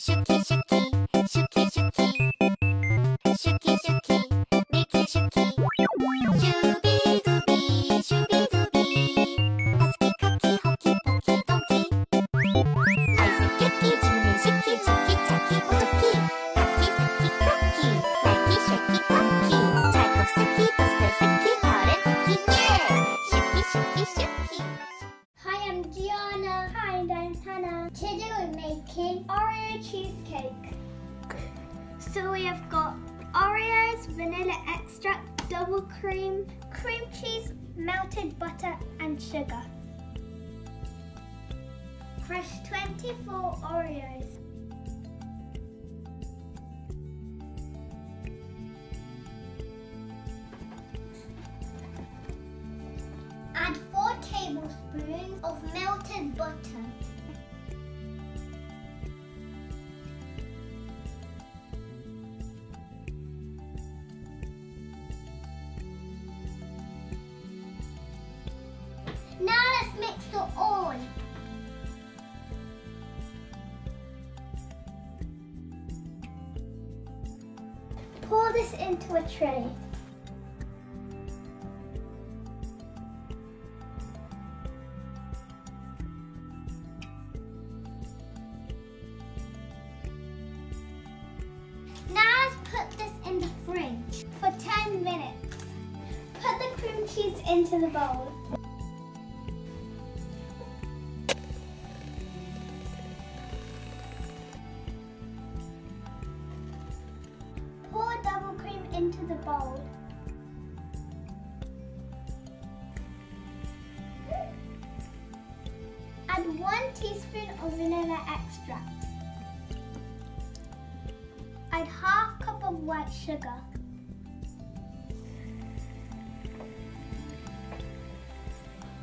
Shooky Shooky, Shooky Shooky, Shooky Shooky, Milky Shooky. Shooby Dooby, Shooby Dooby, Husky Cookie, Hokey Pokey Donkey. Ice Cookie, Jimmy Shooky, Chicky Tacky Pookie, Hacky Sucky Cookie, Likey Shaky Punky, Tchaikovsky, Dostoevsky, Paretsky, yeah! Shooky Shooky Shooky. Hi, I'm Gianna. Hi, and I'm Hannah. Today we're making Oreo cheesecake. So we have got Oreos, vanilla extract, double cream, cream cheese, melted butter and sugar. Crush 24 Oreos. Add 4 tablespoons of melted butter. Now let's mix it all. Pour this into a tray. Now let's put this in the fridge for 10 minutes. Put the cream cheese into the bowl. Pour double cream into the bowl. Add 1 teaspoon of vanilla extract. Add half cup of white sugar.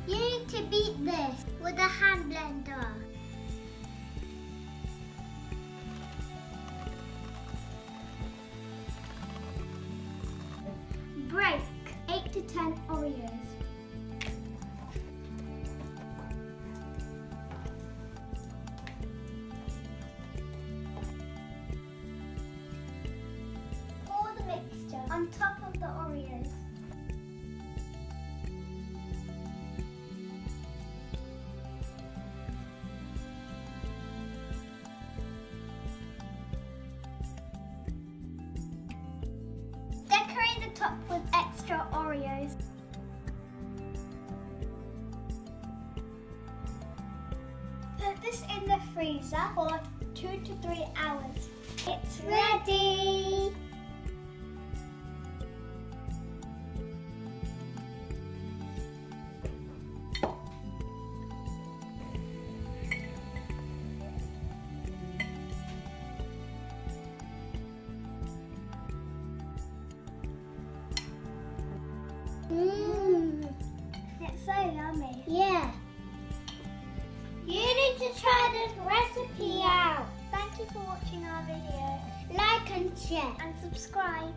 You need to beat this with a hand blender. Break 8 to 10 Oreos. Pour the mixture on top of the Oreos. Decorate the top with extra Oreos. Put this in the freezer for 2 to 3 hours. It's ready! It's so yummy. Yeah. You need to try this recipe out. Thank you for watching our video. Like and share and subscribe.